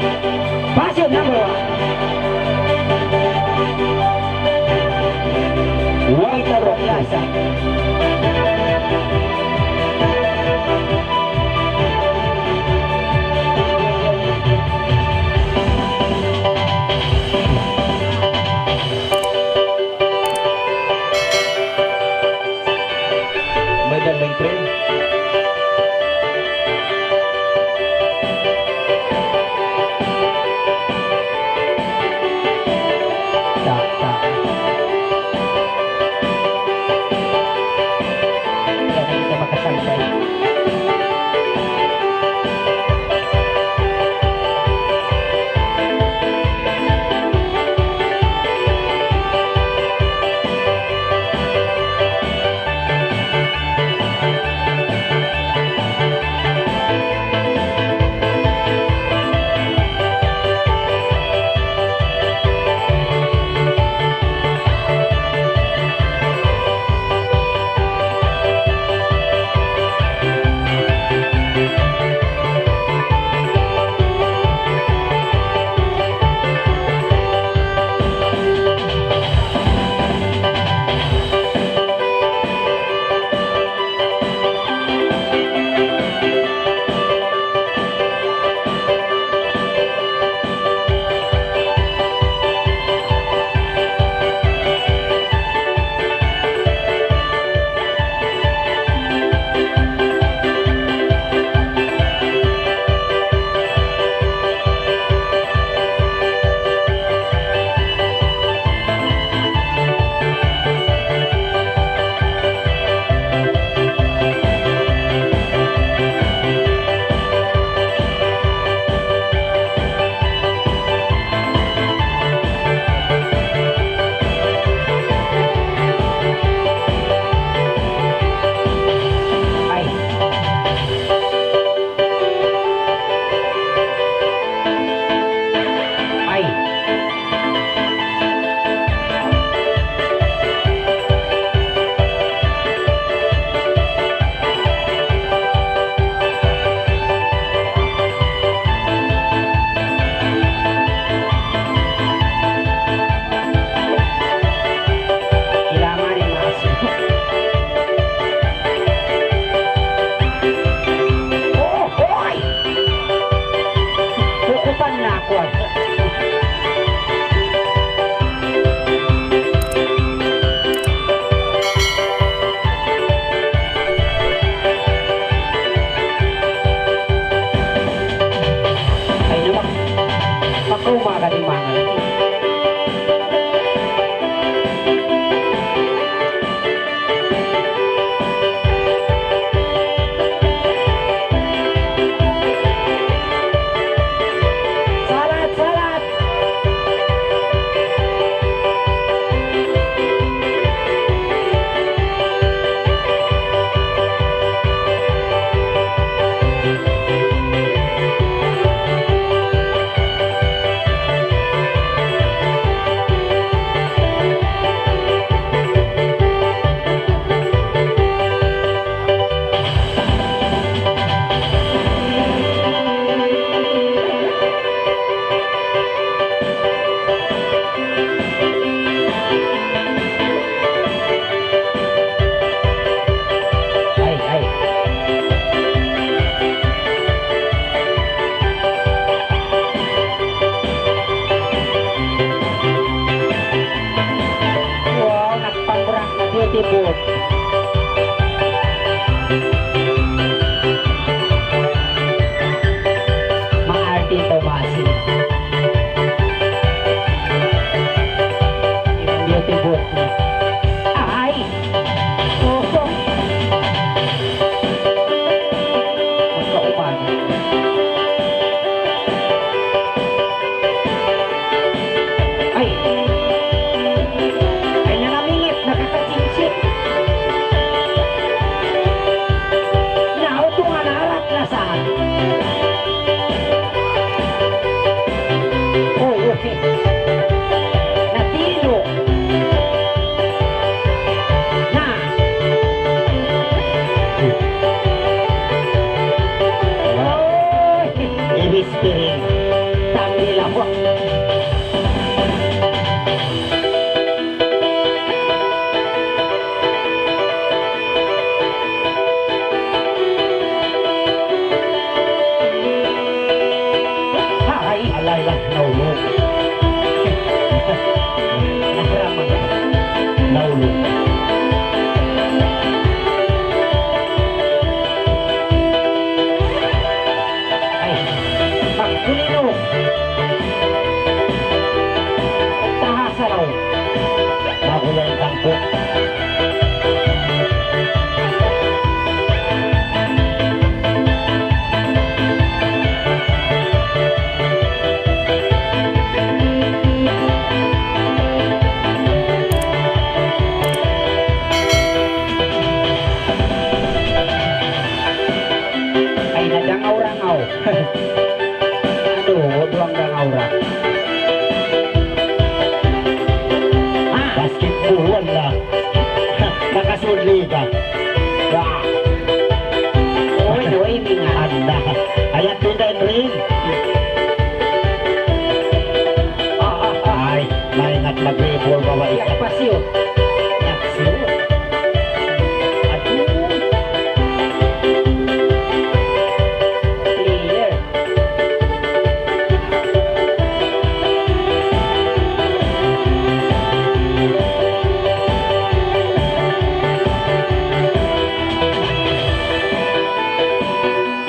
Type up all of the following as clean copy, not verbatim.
Passion number one. White Rockasa. Badan ng tren. Ay, Alay lang naulog. nahiraman ka. Naulog. Ay, pagkulino. Tahasa raw. Makulay ang tangko. Ay, nadangaw-rangaw. Aduh, duang dangaw-ra. Ah, Basketball wala. Nakasuli ka. wah. Uy, uy, minga. Anda. Ayat pindahin rin. Ay, maingat mag-reball bawa Yak ikat. pasyo. Naksiyo. Aduh. Player.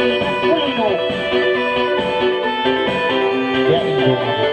Ingat kulino. Ya, indo ako.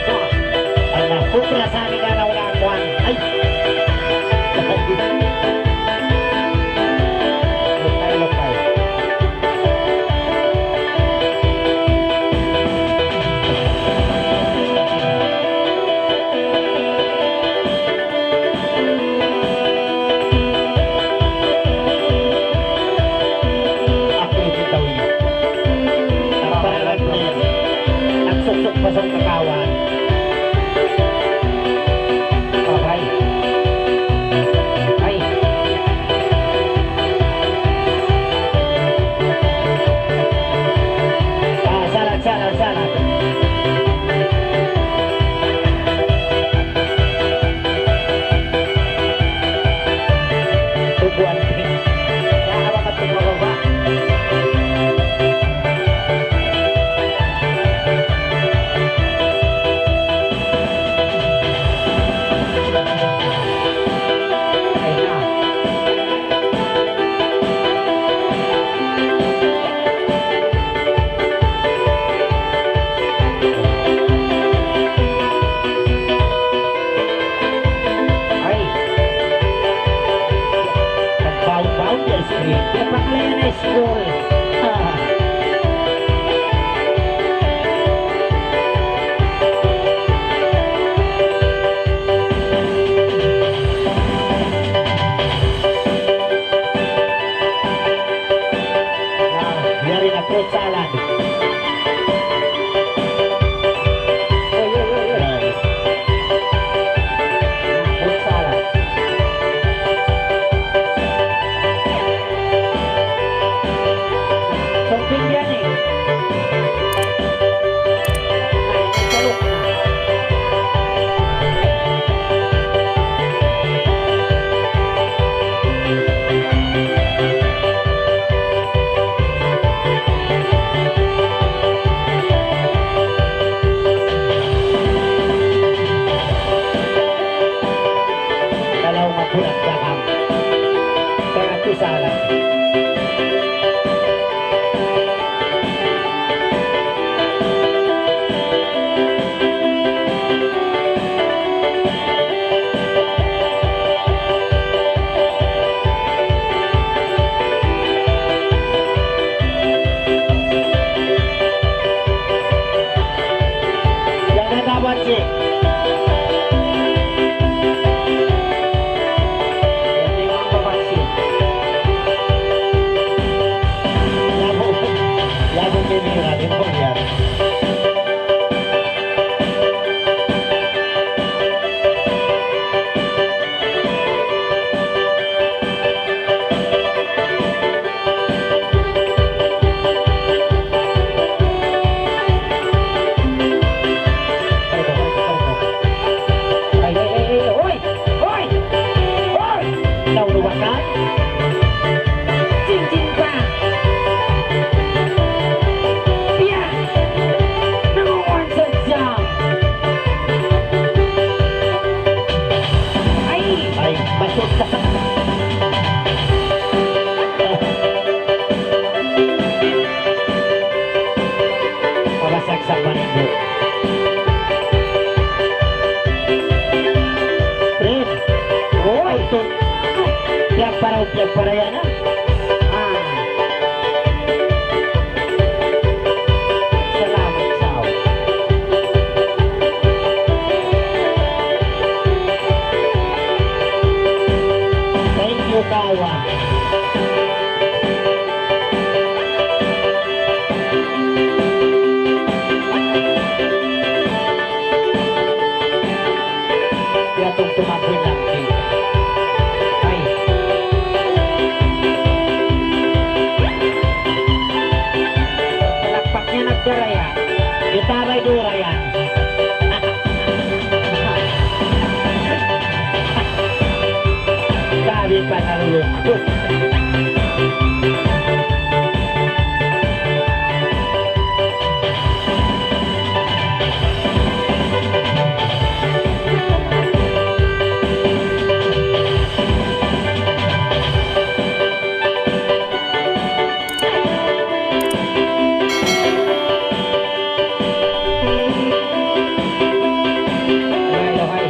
Wah. Anak, kupra sa akin ka na wala akuan. Ay! Lukay, lukay. Ako ito daw yun. Nagparalan ko yan. Nagsusok pa sa kakawan. Okay. Ay. Salat, salat, salat. Tubuan din. Nahawak at tumababa. Ay na. Ay. Nagbound-bound yung screen. Yung pangalan na school. Yari na fruit salad. Uy, uy, uy, uy. Fruit salad. Sumping yan eh. Ay, nagsalok na. Dalawang mabulat na kam. Kaya ito salad. upyag para yan ah. Salamat sao. Thank you, Kawa. Kaya itong tumakoy lang dito. Ay. Palakpak niya nagdaraya. Gitaray dura yan. Sabi pa nalulungkot. Ay, okay.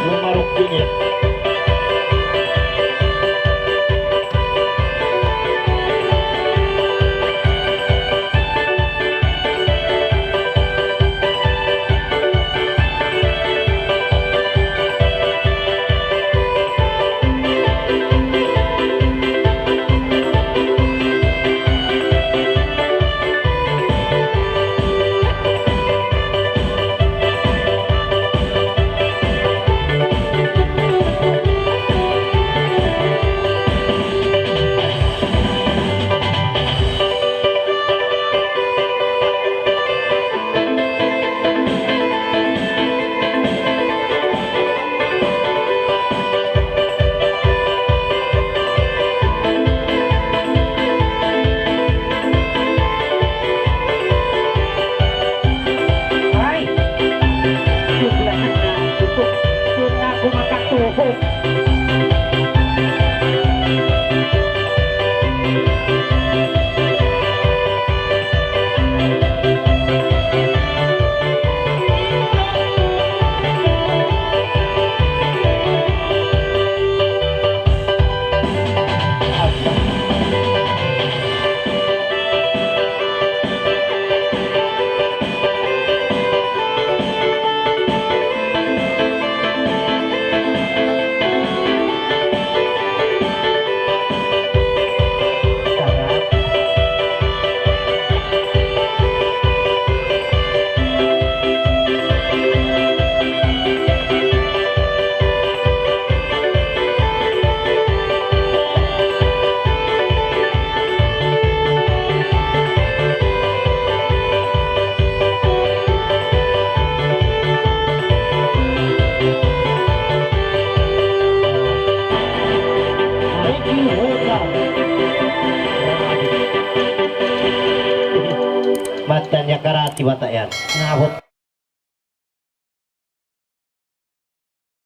Lumarok bingit. Ay! Suglan na. Doon na ako makatuhog. Sarap. Thank you, welcome. Matanya karati bata yan. Ngabot